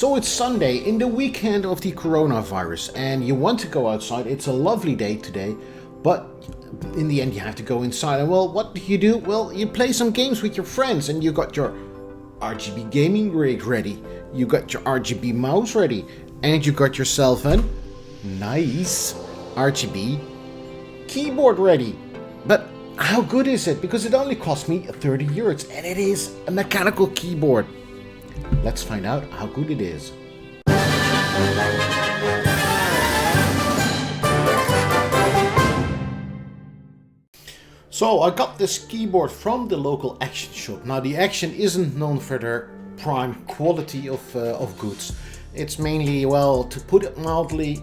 So it's Sunday in the weekend of the coronavirus and you want to go outside. It's a lovely day today, but in the end you have to go inside. And well, what do? Well, you play some games with your friends and you got your RGB gaming rig ready. You got your RGB mouse ready and you got yourself a nice RGB keyboard ready. But how good is it? Because it only cost me 30 euros and it is a mechanical keyboard. Let's find out how good it is. So I got this keyboard from the local Action shop. Now the Action isn't known for their prime quality of goods. It's mainly, well, to put it mildly,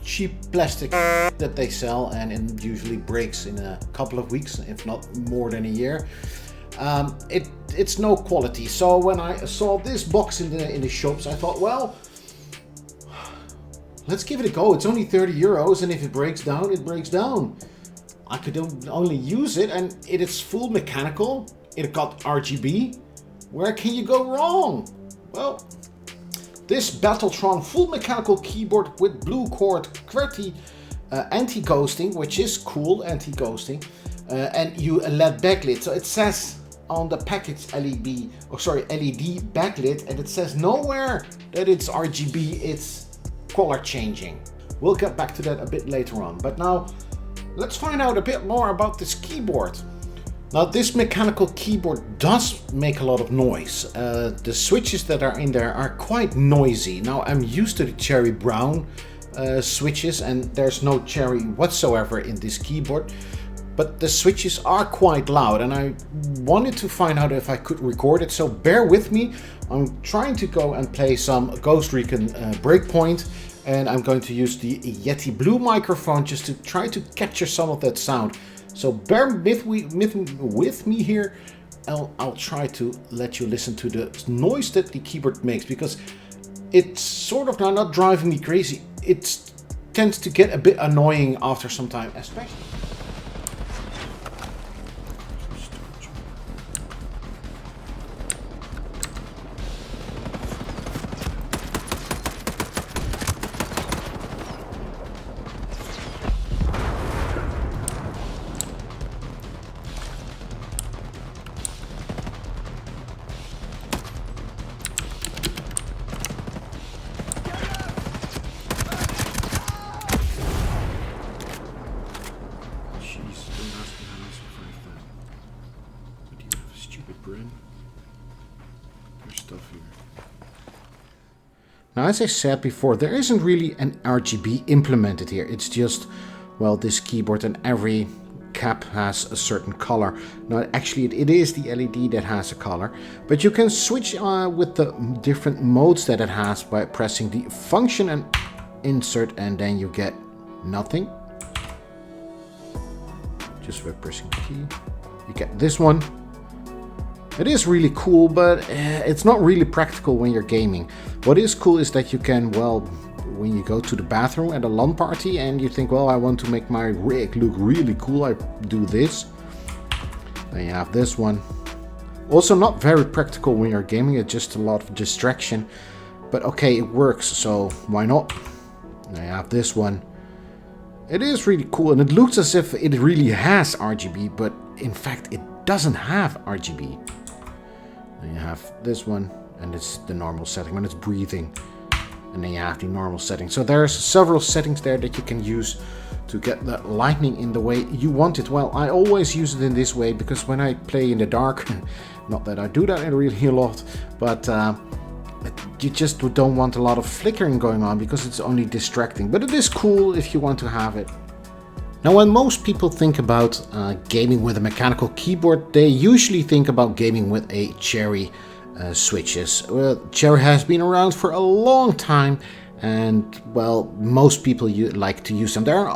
cheap plastic that they sell, and it usually breaks in a couple of weeks, if not more than a year. It's no quality. So when I saw this box in the shops, I thought, well, let's give it a go. It's only 30 euros, and if it breaks down, it breaks down. I could only use it, and it is full mechanical. It got RGB. Where can you go wrong? Well, this Battletron full mechanical keyboard with blue cord QWERTY anti-ghosting, which is cool, anti-ghosting, and a LED backlit. So it says on the package LED backlit, and it says nowhere that it's RGB, it's color changing. We'll get back to that a bit later on, but now let's find out a bit more about this keyboard. Now this mechanical keyboard does make a lot of noise. The switches that are in there are quite noisy. Now I'm used to the cherry brown switches, and there's no cherry whatsoever in this keyboard. But the switches are quite loud, and I wanted to find out if I could record it, so bear with me. I'm trying to go and play some Ghost Recon Breakpoint, and I'm going to use the Yeti Blue microphone just to try to capture some of that sound. So bear with me here. I'll try to let you listen to the noise that the keyboard makes, because it's sort of not driving me crazy. It tends to get a bit annoying after some time, especially. Now, as I said before, there isn't really an RGB implemented here. It's just, well, this keyboard, and every cap has a certain color. Now, actually, it is the LED that has a color, but you can switch with the different modes that it has by pressing the function and insert, and then you get nothing. Just by pressing the key, you get this one. It is really cool, but it's not really practical when you're gaming. What is cool is that you can, well, when you go to the bathroom at a LAN party and you think, well, I want to make my rig look really cool, I do this. Then you have this one. Also not very practical when you're gaming, it's just a lot of distraction. But okay, it works, so why not? Then you have this one. It is really cool, and it looks as if it really has RGB, but in fact it doesn't have RGB. Then you have this one, and it's the normal setting when it's breathing. And then you have the normal setting. So there's several settings there that you can use to get the lighting in the way you want it. Well, I always use it in this way because when I play in the dark, not that I do that really a lot, but you just don't want a lot of flickering going on because it's only distracting. But it is cool if you want to have it. Now, when most people think about gaming with a mechanical keyboard, they usually think about gaming with a cherry switches. Well, cherry has been around for a long time, and well, most people like to use them. There are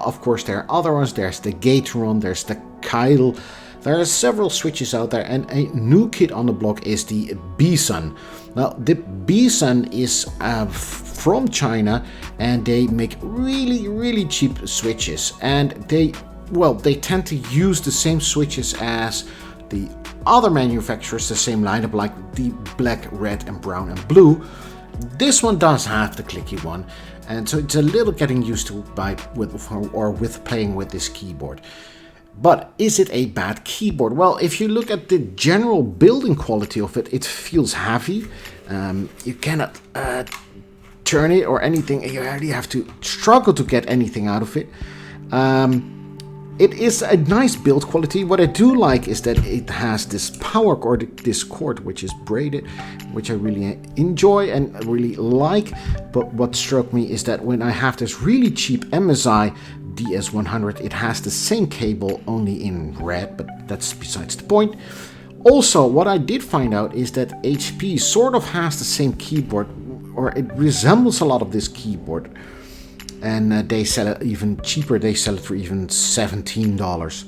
other ones. There's the Gateron, there's the Kyle. There are several switches out there, and a new kid on the block is the Bison. Now, the Bison is from China, and they make really cheap switches, and they tend to use the same switches as the other manufacturers, the same lineup, like the black, red and brown and blue. This one does have the clicky one, and so it's a little getting used to with playing with this keyboard. But is it a bad keyboard? Well, if you look at the general building quality of it, it feels heavy. You cannot turn it or anything. You really have to struggle to get anything out of it. It is a nice build quality. What I do like is that it has this power cord, this cord which is braided, which I really enjoy and really like. But what struck me is that when I have this really cheap MSI DS100, it has the same cable, only in red, but that's besides the point. Also, what I did find out is that HP sort of has the same keyboard, or it resembles a lot of this keyboard. And they sell it even cheaper. They sell it for even $17.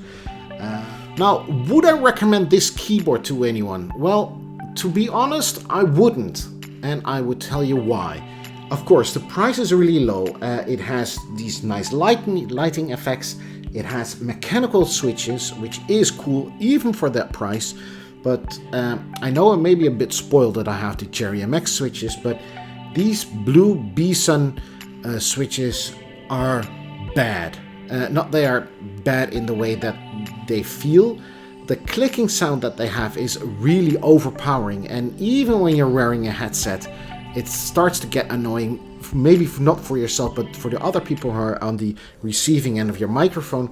Now, would I recommend this keyboard to anyone? Well, to be honest, I wouldn't. And I would tell you why. Of course, the price is really low. It has these nice lighting effects. It has mechanical switches, which is cool even for that price. But I know I may be a bit spoiled that I have the Cherry MX switches, but these blue Bison switches are bad. They are bad in the way that they feel. The clicking sound that they have is really overpowering, and even when you're wearing a headset, it starts to get annoying. Maybe not for yourself, but for the other people who are on the receiving end of your microphone.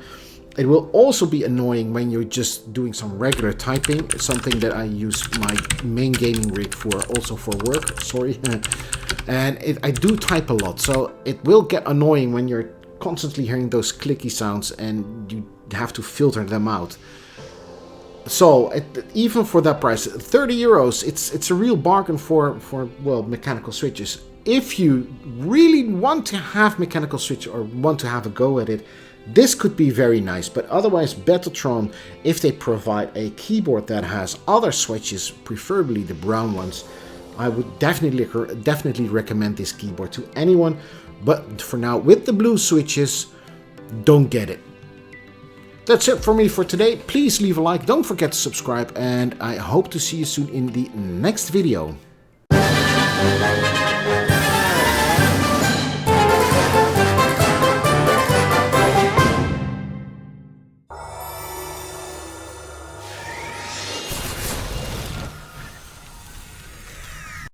It will also be annoying when you're just doing some regular typing, something that I use my main gaming rig for, also for work, sorry. And I do type a lot, so it will get annoying when you're constantly hearing those clicky sounds and you have to filter them out. So even for that price, 30 euros, it's a real bargain for well, mechanical switches. If you really want to have mechanical switch or want to have a go at it, this could be very nice. But otherwise, Battletron, if they provide a keyboard that has other switches, preferably the brown ones, I would definitely recommend this keyboard to anyone. But for now, with the blue switches, don't get it. That's it for me for today. Please leave a like, don't forget to subscribe, and I hope to see you soon in the next video.